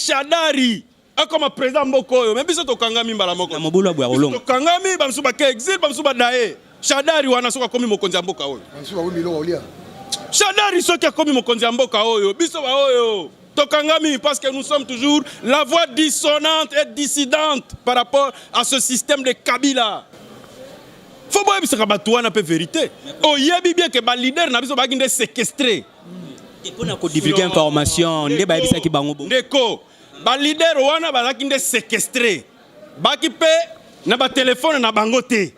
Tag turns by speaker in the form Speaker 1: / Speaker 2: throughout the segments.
Speaker 1: Shadari comme président Mbokoyo mais biso to kangami mbala moko
Speaker 2: na mobulu abwa olongo
Speaker 1: to kangami bamsu ba ke exil bamsu ba dae Shadari wana soka komi mokonzi ya mboka oyo
Speaker 3: bamsu ba wimilo olia
Speaker 1: Shadari soki komi mokonzi ya mboka oyo biso ba oyo to kangami parce que nous sommes toujours la voix dissonante et dissidente par rapport à ce système de Kabila. Faut pas que bato wana pe vérité oyebi bien que ba leader na biso ba kinde séquestré
Speaker 2: et pour na ko divulguer information nde ba yebisa ki bango bo
Speaker 1: ndeko ba leader wana ba kinde séquestré ba ki pe na ba téléphone na bango te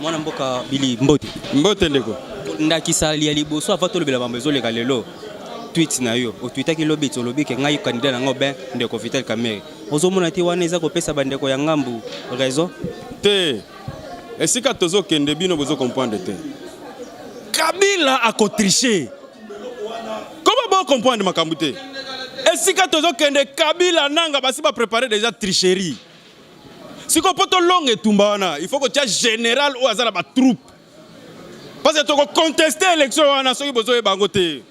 Speaker 2: mwana mboka Bili Mbote
Speaker 1: ndeko
Speaker 2: ndaki sali ya liboso avant tolobela bambezo leka lelo tweet na yo o tweeta ki lobi tolobi ke ngai candidat na ngobe ndeko Vital Kamerhe ozomona te wana eza kopesa bandeko ya ngambu raison
Speaker 1: te esika tozo kende bino bozo comprendre te Kabila a triché comment bon comprendre makambu te esika tozo kende Kabila nanga basi ba préparer déjà tricherie siko poto longue etumba wana il faut que tu général ou azala ba troupe parce que tu contester l'élection wana soki bozo ebango te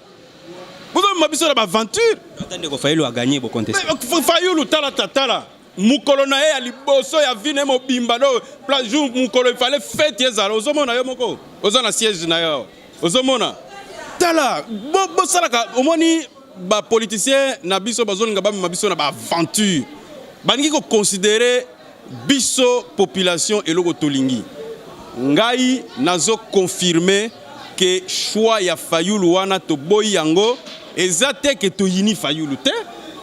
Speaker 1: bozo mabiso na ba aventure
Speaker 2: attendez ko Fayulu a gagné bo contester
Speaker 1: Fayulu tala mukolo na ye ya liboso ya vine mobimba do place jour mukolo il fallait fête ezala ozomona yo moko ozana siège na yo ozomona tala bo salaka omoni ba politicien na biso bazolinga ba mabiso na ba aventure baningi ko considérer biso population eloko tolingi ngai nazo confirmer que choix ya Fayulu wana to boyi yango ezate ke to yini Fayulu te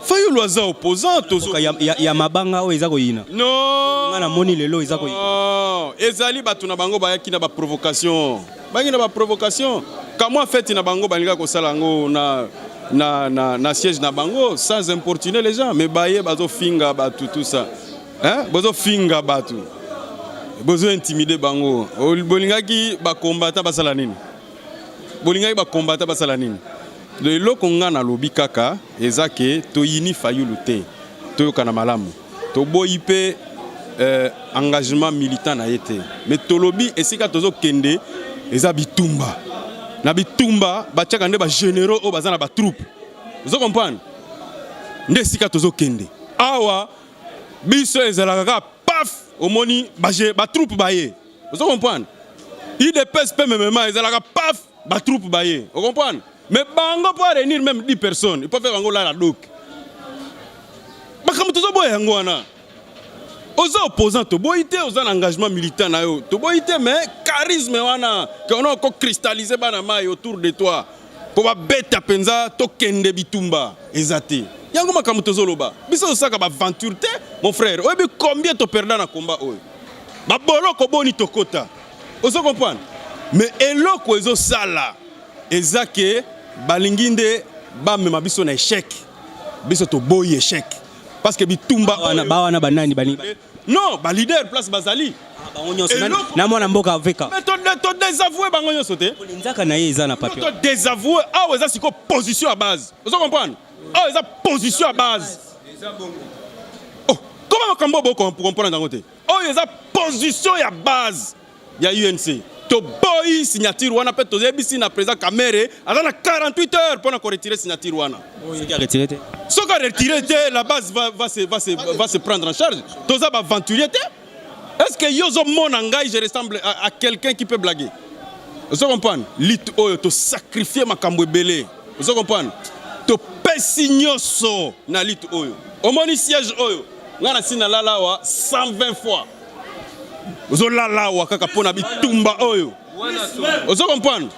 Speaker 1: Fayulu aza opposant tozo
Speaker 2: ya mabanga o ezako yina
Speaker 1: non
Speaker 2: ngana moni lelo ezako yina
Speaker 1: oh ezali batu na bango bayaki na ba provocation bangi na ba provocation kamwa fête na bango balinga ko sala ngo na siège na bango sans importuner les gens mais baye bazo finga batu tout ça hein bazo finga batu bozo intimider bango bolingaki ba combattant basala nini bolingaki ba combattant basala nini le loko ngana lobi kaka ezake to yini Fayulu te to yokana malamu to boyi pe engagement militant na yete mais to lobi esika tozo kende eza bitumba na bitumba ba tchaka nde ba généraux o bazana ba troupe vous comprenez nde esika tozo kende awa biso ezala kaka paf omoni ba troupe baye vous comprenez IDPS pe MMA ezala paf ba troupe baye vous comprenez mais bango pour réunir même 10 personnes il peut faire bango la doc bakam tozo boye yango wana ozo opposant to boyité ozo engagement militant na yo to boyité mais charisme wana que on a ko cristalliser bana mai autour de toi pour ba beta penza to kende bitumba ezate yango makam tozo loba biso saka ba aventure te mon frère oyebi combien to perdant na combat oyo ba boloko boni tokota ozo comprendre mais eloko ezo sala ezake balinginde ba mema biso na échec biso to boy échec parce que bitumba
Speaker 2: wana banani bani
Speaker 1: non ba leader place bazali
Speaker 2: bango nyonso na mwana mboka aveka
Speaker 1: mais to désavouer bango nyonso te
Speaker 2: nzaka na ye eza na papier
Speaker 1: to désavouer ah eza siko position à base vous comprenez ah eza position à base oh comment makambo boko pour comprendre ndango te oh eza position ya base ya UNC to boy signature wana pe to yebisi na président Kamerhe azana 48 heures pour na retirer signature wana
Speaker 2: qui a retiré te
Speaker 1: soka retirer te la base va se prendre en charge toza ba aventurier te est-ce que yozo mona ngai je ressemble à quelqu'un qui peut blaguer vous comprenez lit oyo to sacrifier makambo ebele vous comprenez to pesignoso na lit oyo omoni siège oyo ngana sina lalawa 120 fois ozo lalawa kaka pona bitumba oyo ozo comprendre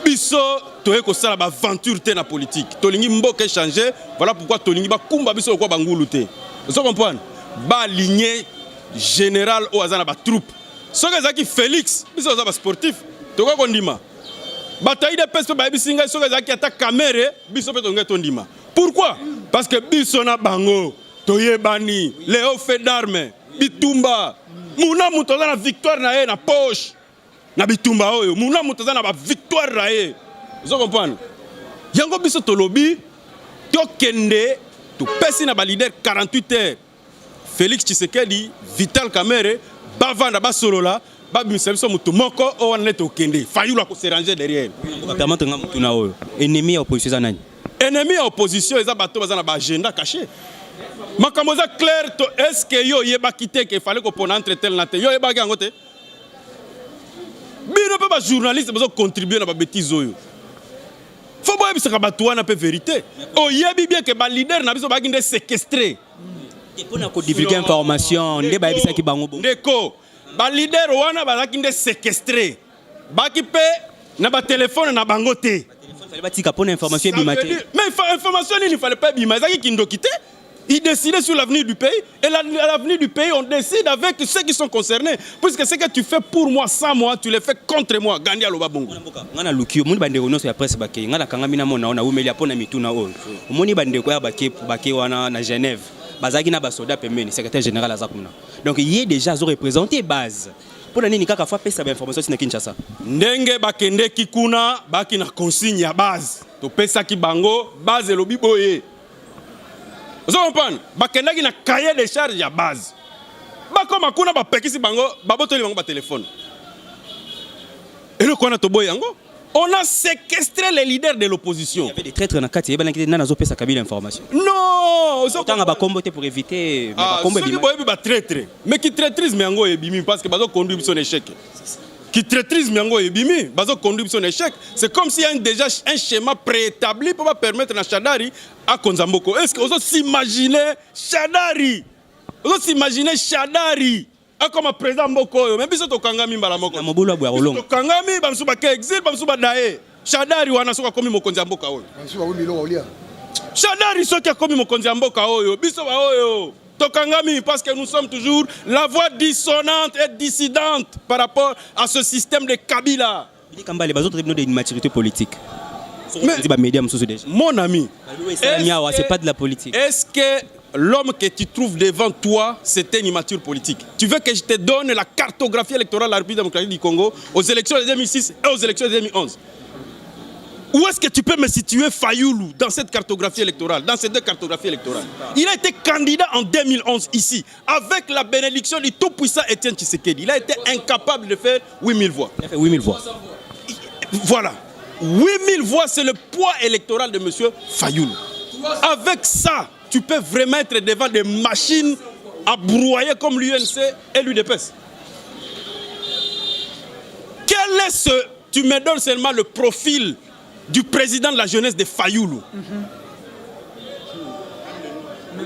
Speaker 1: biso toye ko sala ba aventure te na politique tolingi mboka changer voilà pourquoi tolingi ba kumba biso ko bangulu te ozo comprendre ba aligné général o azana ba troupe soka zaki Félix biso za ba sportif to ko kondima bataille de peste ba bisinga soka zaki ata Kamerhe biso pe to ngeto ndima pourquoi parce que biso na bango toyebani Léo fait d'armes bitumba muna muto za na victoire na ye na poche na bitumba oyo muna muto za na ba victoire na ye vous comprenez yango biso tolobi to kende to pesi na ba leader 48 heures Félix Tshisekedi Vital Kamerhe bavanda ba solola ba bimisa biso muto moko o wana to kende Fayulu ko se ranger derrière
Speaker 2: permettre ngam tuna oyo ennemi ya opposition za nani
Speaker 1: ennemi à opposition, ils ont un agenda caché. Makambo za clair, est-ce que yo yeba quitté qu'il fallait qu'on prenne entre tel naté? Yo yeba gangote. Bino pe ba journaliste besoin contribuer na ba bêtise oyo. Faut pas que ba toi na pe vérité. Oh yebi bien que ba leader na biso ba ginde séquestré.
Speaker 2: Et pour na ko divulguer information, ndé ba yebisa ki bango bo.
Speaker 1: Ndeko, ba leader wana ba ginde séquestré. Ba ki pe na ba téléphone na bango te.
Speaker 2: Il fallait pas pour information bimate.
Speaker 1: Mais information il ne fallait pas bimate. Ça qui ndo quitté. Ils décidaient sur l'avenir du pays. Et l'avenir du pays, on décide avec ceux qui sont concernés. Puisque ce que tu fais pour moi, sans moi, tu le fais contre moi. Gandhi Alobabongo.
Speaker 2: Ngana lukio mundi bandeko no so ya presse bake ngana kanga mina mona ona umeli apona mituna oyo. Omoni bandeko ya bake wana na Genève. Bazaki na basoda pembeni secrétaire général azakumna. Donc il est déjà représenté base. Pour nini kaka fa pesa ba information sina Kinshasa.
Speaker 1: Ndenge bakende kikuna baki na consigne ya base. To pesa ki bango base lobi boye. Vous comprenez? Bakendaki na cahier de charge ya base. Bakoma kuna ba pekisi bango babotoli bango ba téléphone. Et le kona to boy yango. On a séquestré les leaders de l'opposition. Il y
Speaker 2: avait des traîtres dans Kati, il y a des pesa Kabila information.
Speaker 1: Non,
Speaker 2: autant ba comboter pour éviter
Speaker 1: ba combo bi ba traître. Mais qui traîtrise mais yango ebimi parce que bazo conduire son échec. Qui traîtrise mais yango ebimi bazo conduire son échec. C'est comme s'il y a déjà un schéma préétabli pour permettre à Shadari à Konzamboko. Est-ce que vous s'imaginer Shadari? Vous s'imaginer Shadari? Comme président Mboko, même si c'est au Kangami Balamoko. Au Kangami, Bamsuba exil, Bamsuba Dae. Shadari wana soka komi mokonzi mboka oyo. Shadari soka komi mokonzi mboka oyo. Biso ba oyo. Tokangami parce que nous sommes toujours la voix dissonante et dissidente par rapport à ce système de Kabila.
Speaker 2: Il dit les autres tribunaux d'immaturité politique.
Speaker 1: Mon ami,
Speaker 2: c'est pas de la politique.
Speaker 1: Est-ce que l'homme que tu trouves devant toi, c'était une immature politique? Tu veux que je te donne la cartographie électorale de la République démocratique du Congo aux élections de 2006 et aux élections de 2011? Où est-ce que tu peux me situer Fayoulou dans cette cartographie électorale, dans ces deux cartographies électorales? Il a été candidat en 2011 ici, avec la bénédiction du tout-puissant Étienne Tshisekedi. Il a été incapable de faire 8000 voix.
Speaker 2: Il a fait 8000 voix.
Speaker 1: Voilà. 8000 voix, c'est le poids électoral de M. Fayoulou. Avec ça, tu peux vraiment être devant des machines à broyer comme l'UNC et l'UDPS. Quel est ce... Tu me donnes seulement le profil du président de la jeunesse de Fayoulou.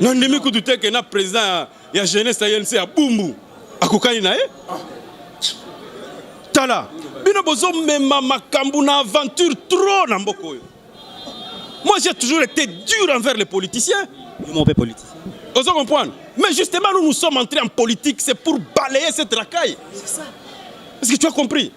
Speaker 1: Non, je ne sais pas que le président de la jeunesse de l'UNC a Boumou. A Koukani Nae. Tala. Bino bozo mema makambu na aventure trop na mboko. Moi j'ai toujours été dur envers les politiciens.
Speaker 2: Mon père politicien.
Speaker 1: Vous comprenez? Mais justement nous sommes entrés en politique, c'est pour balayer cette racaille. C'est ça. Est-ce que tu as compris?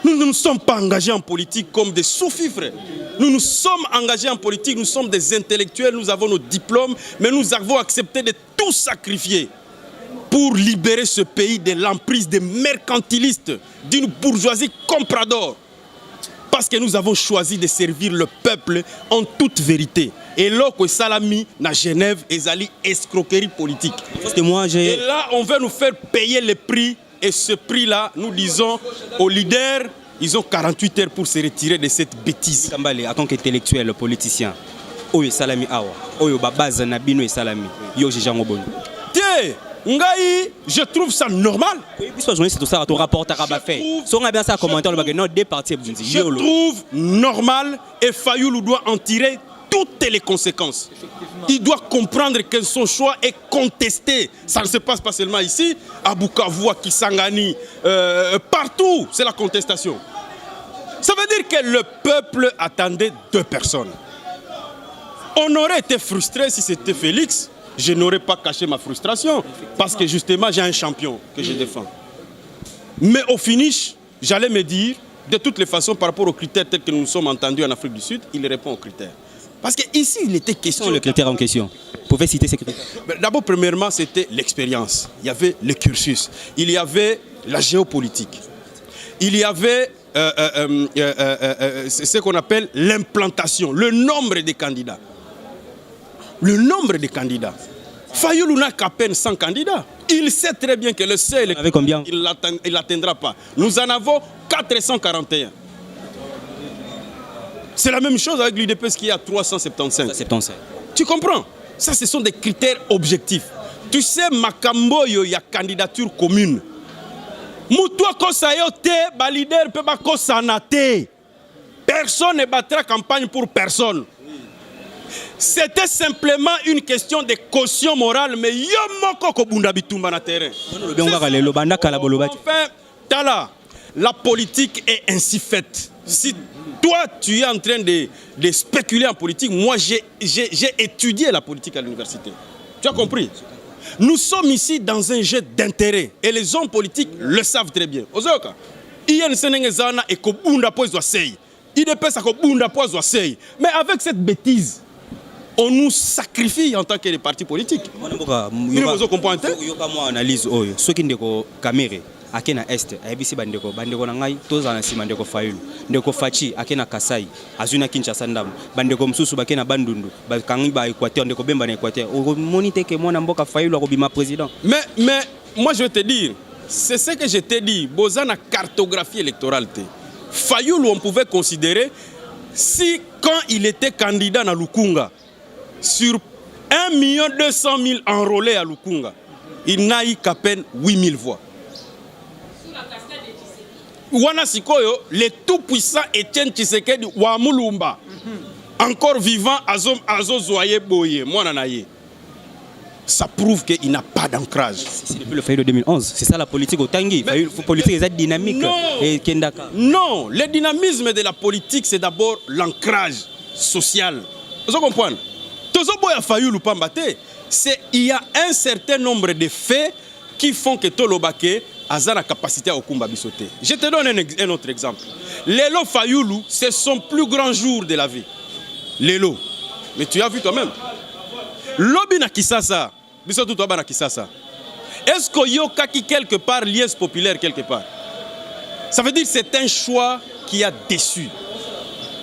Speaker 1: Nous ne sommes pas engagés en politique comme des sous-fifres. Nous nous sommes engagés en politique, nous sommes des intellectuels, nous avons nos diplômes, mais nous avons accepté de tout sacrifier pour libérer ce pays de l'emprise des mercantilistes, d'une bourgeoisie comprador. Parce que nous avons choisi de servir le peuple en toute vérité. Et là, Salami, na Genève, ezali escroquerie politique. Et là, on veut nous faire payer le prix. Et ce prix-là, nous disons aux leaders, ils ont 48 heures pour se retirer de cette bêtise.
Speaker 2: En tant qu'intellectuel, politicien, Oyo Salami Awa, Oyo Babaza Nabino et Salami, Yo Jean Obon.
Speaker 1: Ngai, je trouve ça normal.
Speaker 2: Je
Speaker 1: trouve normal et Fayoulou doit en tirer toutes les conséquences. Il doit comprendre que son choix est contesté. Ça ne se passe pas seulement ici, à Bukavu, à Kisangani, partout, c'est la contestation. Ça veut dire que le peuple attendait deux personnes. On aurait été frustré si c'était Félix. Je n'aurais pas caché ma frustration parce que justement j'ai un champion que je défends. Mais au finish, j'allais me dire, de toutes les façons, par rapport aux critères tels que nous nous sommes entendus en Afrique du Sud, il répond aux critères. Parce qu'ici, il était question...
Speaker 2: Le critère en question. Vous pouvez citer ces critères?
Speaker 1: D'abord, premièrement, c'était l'expérience. Il y avait le cursus. Il y avait la géopolitique. Il y avait ce qu'on appelle l'implantation, le nombre de candidats. Le nombre de candidats. Fayoulou n'a qu'à peine 100 candidats. Il sait très bien que le seuil,
Speaker 2: avec combien?
Speaker 1: Il ne l'atteindra pas. Nous en avons 441. C'est la même chose avec l'UDPS qui est à 375.
Speaker 2: 75.
Speaker 1: Tu comprends? Ça, ce sont des critères objectifs. Tu sais, Makambo, il y a candidature commune. Moutoua Kosayote, ba leader peut pas Kosanate. Personne ne battra campagne pour personne. C'était simplement une question de caution morale, mais yomoko ko bunda bitumba na terrain. Enfin, Tala, la politique est ainsi faite. Si toi, tu es en train de spéculer en politique, moi, j'ai étudié la politique à l'université. Tu as compris? Nous sommes ici dans un jeu d'intérêt et les hommes politiques le savent très bien. Ozoka, mais avec cette bêtise, on nous sacrifie en tant que partis politiques. Vous comprenez?
Speaker 2: Akena Est, ayebisi bandeko na ngai toza na sima ndeko Fayulu ndeko Fachi akena Kasai azuna Kinshasa ndam bandeko msusu bakena Bandundu bakangi ba Équateur ndeko Bemba na Équateur monite ke mwana mboka Fayulu akobima président.
Speaker 1: Mais moi je vais te dire, c'est ce que je t'ai dit, bozana cartographie électorale te. Fayulu on pouvait considérer si quand il était candidat na Lukunga sur 1 200 000 enrôlés à Lukunga, il n'a eu qu'à peine 8 000 voix. Wana Sikoyo, le tout-puissant Etienne Tshisekedi Wamulumba, encore vivant, Azo Zoye Boye, Mwananaye. Ça prouve qu'il n'a pas d'ancrage.
Speaker 2: C'est depuis le Fayulu de 2011. C'est ça la politique au Tanguy. La politique est dynamique.
Speaker 1: Non, le dynamisme de la politique, c'est d'abord l'ancrage social. Vous comprenez? Il y a un certain nombre de faits qui font que Tolobake a la capacité à Okumba Bissoté. Je te donne un autre exemple. Lelo Fayulu, c'est son plus grand jour de la vie. Lelo. Mais tu as vu toi-même. Lobi na Kisasa. Bissotou Toba na Kisasa. Est-ce qu'il y a quelque part liesse populaire quelque part? Ça veut dire que c'est un choix qui a déçu.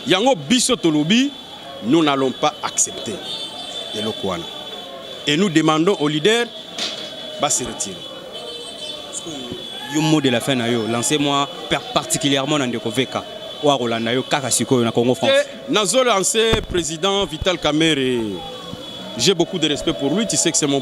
Speaker 1: Yango Bissotou Lobi, nous n'allons pas accepter. Et nous demandons aux leaders de se retirer.
Speaker 2: Le mot de la fin, lancez-moi particulièrement dans le Veka.
Speaker 1: Nazo lancé président Vital Kamerhe. J'ai beaucoup de respect pour lui, tu sais que c'est mon